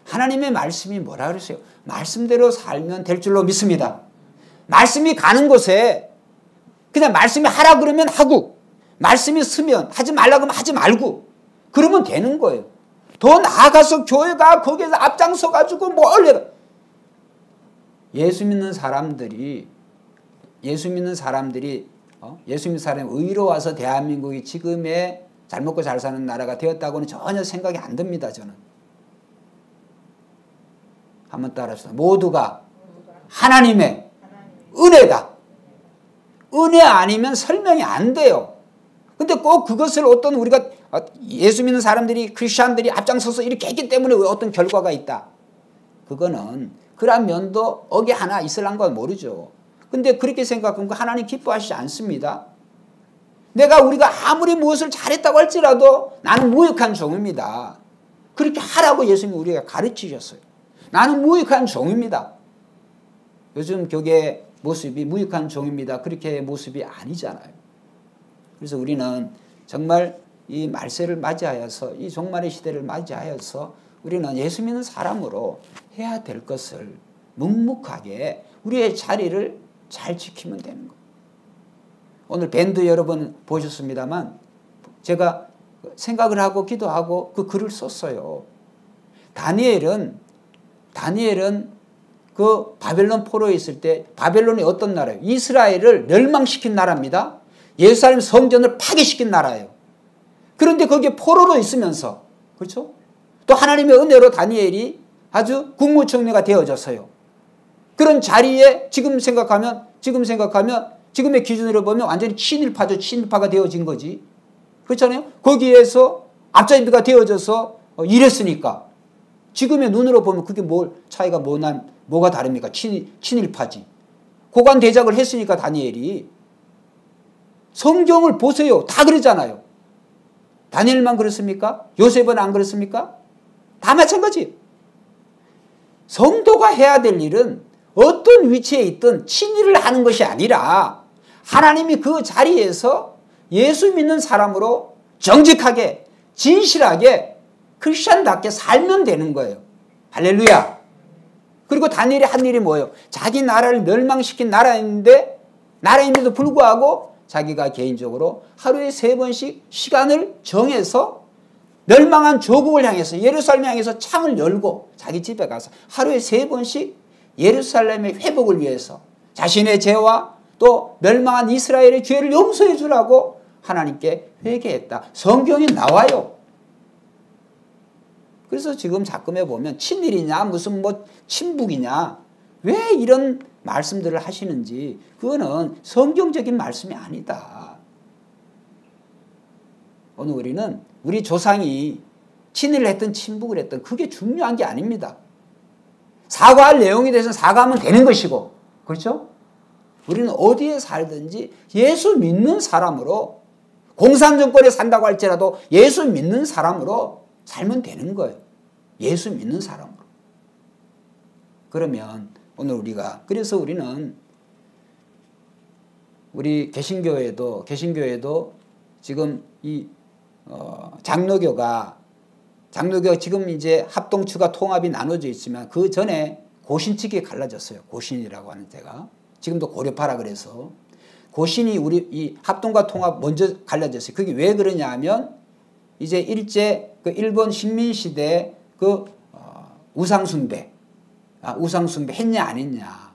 하나님의 말씀이 뭐라 그랬어요? 말씀대로 살면 될 줄로 믿습니다. 말씀이 가는 곳에 그냥 말씀이 하라 그러면 하고 말씀이 쓰면 하지 말라 그러면 하지 말고 그러면 되는 거예요. 더 나아가서 교회가 거기에서 앞장서 가지고 뭘 예수 믿는 사람들이 예수 믿는 사람이 의로 와서 대한민국이 지금의 잘 먹고 잘 사는 나라가 되었다고는 전혀 생각이 안 듭니다. 저는. 한번 따라합시다. 모두가 하나님의 은혜다. 은혜 아니면 설명이 안 돼요. 근데 꼭 그것을 어떤 우리가 예수 믿는 사람들이 크리스찬들이 앞장서서 이렇게 했기 때문에 어떤 결과가 있다. 그거는 그런 면도 어기 하나 있을란 건 모르죠. 근데 그렇게 생각하면 하나님 기뻐하시지 않습니다. 우리가 아무리 무엇을 잘했다고 할지라도 나는 무익한 종입니다. 그렇게 하라고 예수님이 우리가 가르치셨어요. 나는 무익한 종입니다. 요즘 교계 모습이 무익한 종입니다. 그렇게 모습이 아니잖아요. 그래서 우리는 정말 이 말세를 맞이하여서 이 종말의 시대를 맞이하여서 우리는 예수 믿는 사람으로 해야 될 것을 묵묵하게 우리의 자리를 잘 지키면 되는 거예요. 오늘 밴드 여러분 보셨습니다만 제가 생각을 하고 기도하고 그 글을 썼어요. 다니엘은 그 바벨론 포로에 있을 때 바벨론이 어떤 나라예요? 이스라엘을 멸망시킨 나라입니다. 예루살렘 성전을 파괴시킨 나라예요. 그런데 거기에 포로로 있으면서 그렇죠? 또 하나님의 은혜로 다니엘이 아주 국무총리가 되어졌어요. 그런 자리에 지금 생각하면 지금의 기준으로 보면 완전히 친일파죠. 친일파가 되어진 거지. 그렇잖아요. 거기에서 앞잡이가 되어져서 이랬으니까 지금의 눈으로 보면 그게 뭘 차이가 뭐가 다릅니까? 친일파지. 고관대작을 했으니까 다니엘이. 성경을 보세요. 다 그러잖아요. 다니엘만 그렇습니까? 요셉은 안 그렇습니까? 다 마찬가지. 성도가 해야 될 일은 어떤 위치에 있든 친일을 하는 것이 아니라 하나님이 그 자리에서 예수 믿는 사람으로 정직하게 진실하게 크리스천답게 살면 되는 거예요. 할렐루야. 그리고 다니엘이 한 일이 뭐예요? 자기 나라를 멸망시킨 나라인데도 불구하고 자기가 개인적으로 하루에 3번씩 시간을 정해서 멸망한 조국을 향해서 예루살렘 향해서 창을 열고 자기 집에 가서 하루에 3번씩 예루살렘의 회복을 위해서 자신의 죄와 또 멸망한 이스라엘의 죄를 용서해 주라고 하나님께 회개했다. 성경에 나와요. 그래서 지금 작금에 보면 친일이냐 무슨 뭐 친북이냐 왜 이런 말씀들을 하시는지 그거는 성경적인 말씀이 아니다. 오늘 우리는 우리 조상이 친일을 했든 친북을 했든 그게 중요한 게 아닙니다. 사과할 내용에 대해서는 사과하면 되는 것이고 그렇죠? 우리는 어디에 살든지 예수 믿는 사람으로 공산정권에 산다고 할지라도 예수 믿는 사람으로 살면 되는 거예요. 예수 믿는 사람으로. 그러면 오늘 그래서 우리는 우리 개신교회도 지금 이 장로교가 지금 이제 합동추가 통합이 나눠져 있지만 그 전에 고신측이 갈라졌어요. 고신이라고 하는 데가 지금도 고려파라 그래서 고신이 우리 이 합동과 통합 먼저 갈라졌어요. 그게 왜 그러냐 하면 이제 일제 그 일본 식민시대 그 우상숭배 했냐 안 했냐.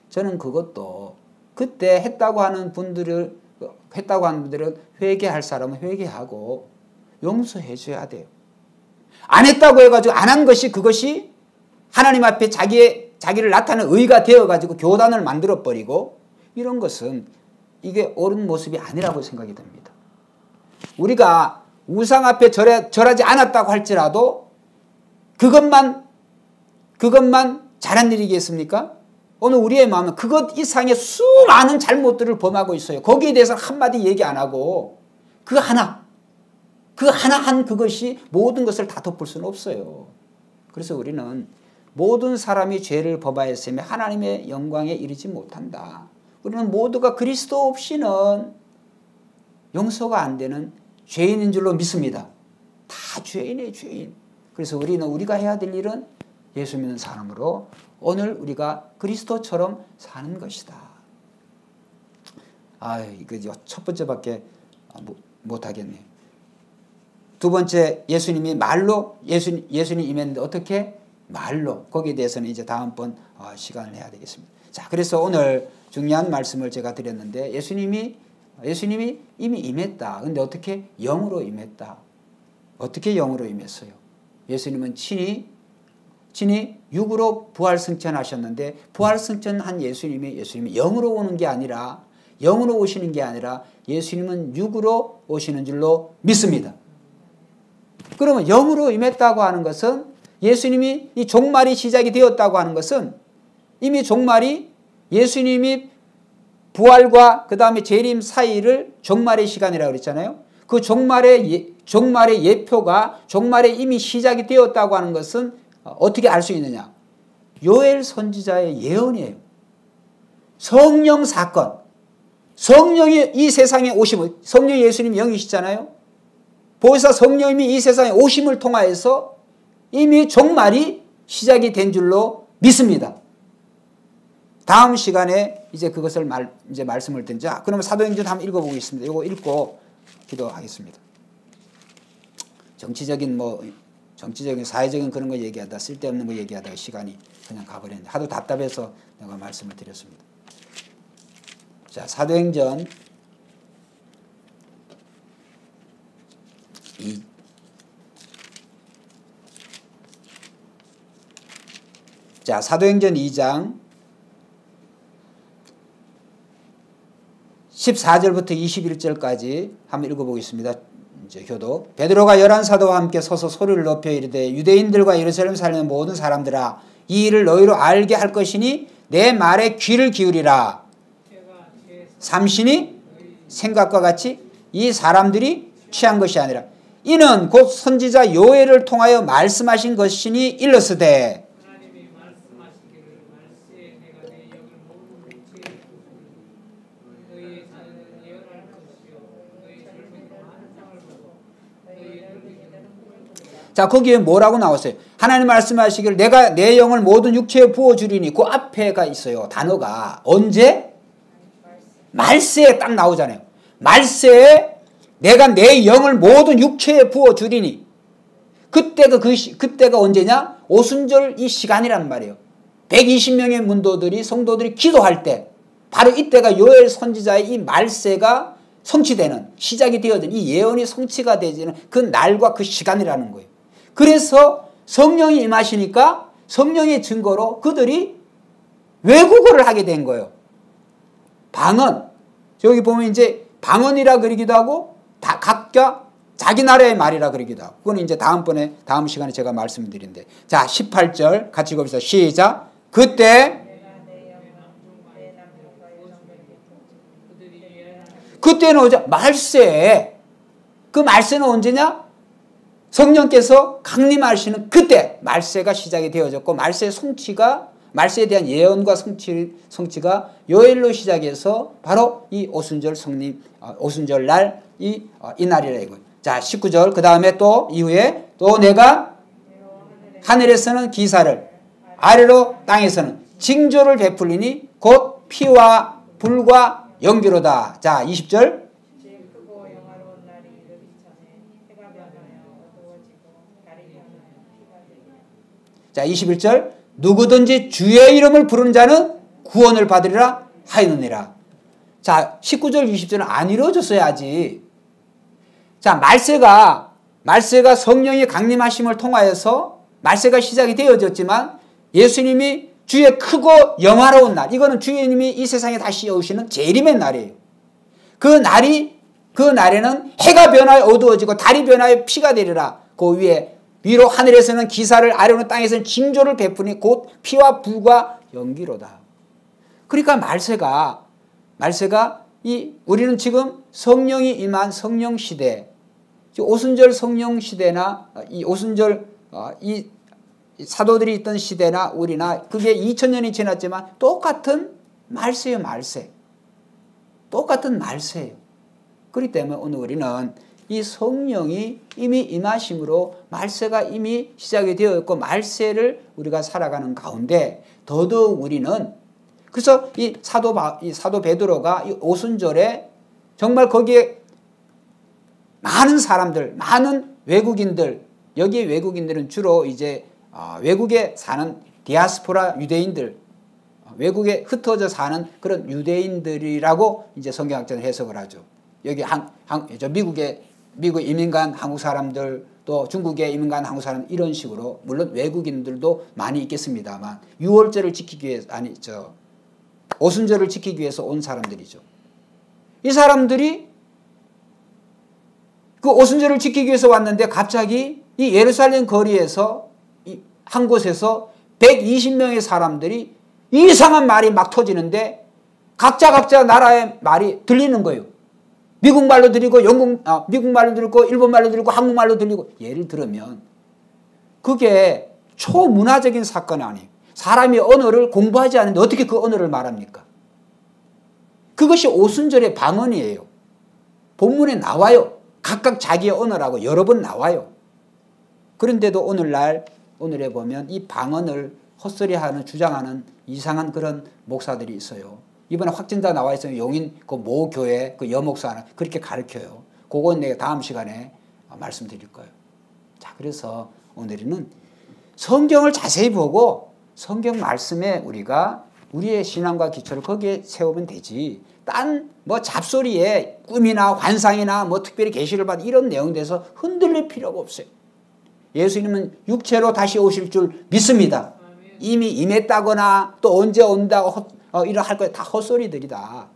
저는 그것도 그때 했다고 하는 분들은 회개할 사람은 회개하고 용서해 줘야 돼요. 안 했다고 해가지고 안 한 것이 그것이 하나님 앞에 자기를 나타내는 의가 되어가지고 교단을 만들어버리고 이런 것은 이게 옳은 모습이 아니라고 생각이 듭니다. 우리가 우상 앞에 절하지 않았다고 할지라도 그것만 잘한 일이겠습니까? 오늘 우리의 마음은 그것 이상의 수많은 잘못들을 범하고 있어요. 거기에 대해서 한마디 얘기 안 하고 그 하나 한 그것이 모든 것을 다 덮을 수는 없어요. 그래서 우리는 모든 사람이 죄를 범하였으며 하나님의 영광에 이르지 못한다. 우리는 모두가 그리스도 없이는 용서가 안 되는 죄인인 줄로 믿습니다. 다 죄인이에요, 죄인. 그래서 우리는 우리가 해야 될 일은 예수 믿는 사람으로 오늘 우리가 그리스도처럼 사는 것이다. 이거 첫 번째밖에 못 하겠네요. 두 번째 예수님이 말로 예수님 임했는데 어떻게? 말로. 거기에 대해서는 이제 다음번 시간을 내야 되겠습니다. 자, 그래서 오늘 중요한 말씀을 제가 드렸는데 예수님이 이미 임했다. 근데 어떻게? 영으로 임했다. 어떻게 영으로 임했어요? 예수님은 친히 육으로 부활승천하셨는데 부활승천한 예수님이 영으로 오는 게 아니라 영으로 오시는 게 아니라 예수님은 육으로 오시는 줄로 믿습니다. 그러면 영으로 임했다고 하는 것은 예수님이 이 종말이 시작이 되었다고 하는 것은 이미 종말이 예수님이 부활과 그 다음에 재림 사이를 종말의 시간이라고 그랬잖아요. 그 종말의 예표가 종말에 이미 시작이 되었다고 하는 것은 어떻게 알 수 있느냐? 요엘 선지자의 예언이에요. 성령 사건. 성령이 이 세상에 오심을, 성령이 예수님 영이시잖아요. 보혜사 성령님이 이 세상에 오심을 통하여서 이미 종말이 시작이 된 줄로 믿습니다. 다음 시간에 이제 그것을 말씀을 드리죠. 그러면 사도행전 한번 읽어보겠습니다. 이거 읽고 기도하겠습니다. 정치적인 사회적인 그런 거 얘기하다 쓸데없는 거 얘기하다가 시간이 그냥 가버렸는데 하도 답답해서 내가 말씀을 드렸습니다. 자, 사도행전 2장 14절부터 21절까지 한번 읽어보겠습니다. 이제 교독. 베드로가 11사도와 함께 서서 소리를 높여 이르되 유대인들과 예루살렘 살리는 모든 사람들아 이 일을 너희로 알게 할 것이니 내 말에 귀를 기울이라. 삼신이 생각과 같이 이 사람들이 취한 것이 아니라 이는 곧 선지자 요엘을 통하여 말씀하신 것이니 일렀으되 자, 거기에 뭐라고 나왔어요? 하나님 말씀하시기를 내가 내 영을 모든 육체에 부어주리니 그 앞에가 있어요. 단어가 언제? 말세에 딱 나오잖아요. 말세에 내가 내 영을 모든 육체에 부어주리니 그때가 언제냐? 오순절 이 시간이란 말이에요. 120명의 문도들이 성도들이 기도할 때 바로 이때가 요엘 선지자의 이 말세가 성취되는 시작이 되어진 이 예언이 성취가 되지는 그 날과 그 시간이라는 거예요. 그래서 성령이 임하시니까 성령의 증거로 그들이 외국어를 하게 된 거예요. 방언. 여기 보면 이제 방언이라 그러기도 하고 다 각자 자기 나라의 말이라 그러기도 하고 그건 이제 다음 시간에 제가 말씀드린데 자 18절 같이 읽읍시다. 시작. 그때는 오자 말세. 그 말세는 언제냐? 성령께서 강림하시는 그때 말세가 시작이 되어졌고 말세의 성취가 말세에 대한 예언과 성취가 요엘로 시작해서 바로 이 오순절 날 이 날이라 이거예요. 자 19절 그 다음에 또 이후에 또 내가 하늘에서는 기사를 아래로 땅에서는 징조를 베풀리니 곧 피와 불과 연기로다. 자 20절 자 21절 누구든지 주의 이름을 부르는 자는 구원을 받으리라 하였느니라. 자 19절 20절은 안 이루어졌어요 아직. 자 말세가 성령이 강림하심을 통하여서 말세가 시작이 되어졌지만 예수님이 주의 크고 영화로운 날 이거는 주님이 이 세상에 다시 오시는 재림의 날이에요. 그 날에는 해가 변하여 어두워지고 달이 변하여 피가 되리라. 그 위로 하늘에서는 기사를 아래로는 땅에서는 징조를 베푸니 곧 피와 불과 연기로다. 그러니까 말세가 우리는 지금 성령이 임한 성령 시대, 오순절 성령 시대나 이 오순절 이 사도들이 있던 시대나 우리나 그게 2000년이 지났지만 똑같은 말세예요. 말세. 똑같은 말세예요. 그렇기 때문에 오늘 우리는 이 성령이 이미 임하심으로 말세가 이미 시작이 되어 있고 말세를 우리가 살아가는 가운데 더더욱 우리는 그래서 이 사도 베드로가 이 오순절에 정말 거기에 많은 사람들, 많은 외국인들, 여기에 외국인들은 주로 이제 외국에 사는 디아스포라 유대인들, 외국에 흩어져 사는 그런 유대인들이라고 이제 성경학자는 해석을 하죠. 여기 미국 이민 간 한국 사람들 또 중국에 이민 간 한국 사람 이런 식으로 물론 외국인들도 많이 있겠습니다만 유월절을 지키기 위해서 오순절을 지키기 위해서 온 사람들이죠. 이 사람들이 그 오순절을 지키기 위해서 왔는데 갑자기 이 예루살렘 거리에서 한 곳에서 120명의 사람들이 이상한 말이 막 터지는데 각자 나라의 말이 들리는 거예요. 미국 말로 들리고 미국 말로 들리고 일본 말로 들리고 한국 말로 들리고 예를 들면 그게 초문화적인 사건이 아니에요. 사람이 언어를 공부하지 않는데 어떻게 그 언어를 말합니까? 그것이 오순절의 방언이에요. 본문에 나와요. 각각 자기의 언어라고 여러 번 나와요. 그런데도 오늘에 보면 이 방언을 헛소리하는 주장하는 이상한 그런 목사들이 있어요. 이번에 확진자 나와 있어요. 용인 그 모 교회 그 여목사는 그렇게 가르쳐요. 그건 내가 다음 시간에 말씀드릴 거예요. 자, 그래서 오늘은 성경을 자세히 보고 성경 말씀에 우리가 우리의 신앙과 기초를 거기에 세우면 되지. 딴 뭐 잡소리에 꿈이나 환상이나 뭐 특별히 계시를 받은 이런 내용에서 흔들릴 필요가 없어요. 예수님은 육체로 다시 오실 줄 믿습니다. 이미 임했다거나 또 언제 온다고 이런 할 거야 다 헛소리들이다.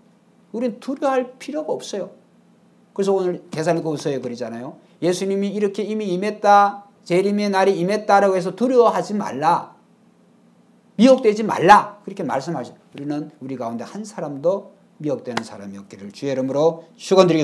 우리는 두려워할 필요가 없어요. 그래서 오늘 데살로니가후서에 그러잖아요. 예수님이 이렇게 이미 임했다. 재림의 날이 임했다라고 해서 두려워하지 말라. 미혹되지 말라. 그렇게 말씀하죠. 우리는 우리 가운데 한 사람도 미혹되는 사람이 없기를 주의 이름으로 축원드리겠습니다.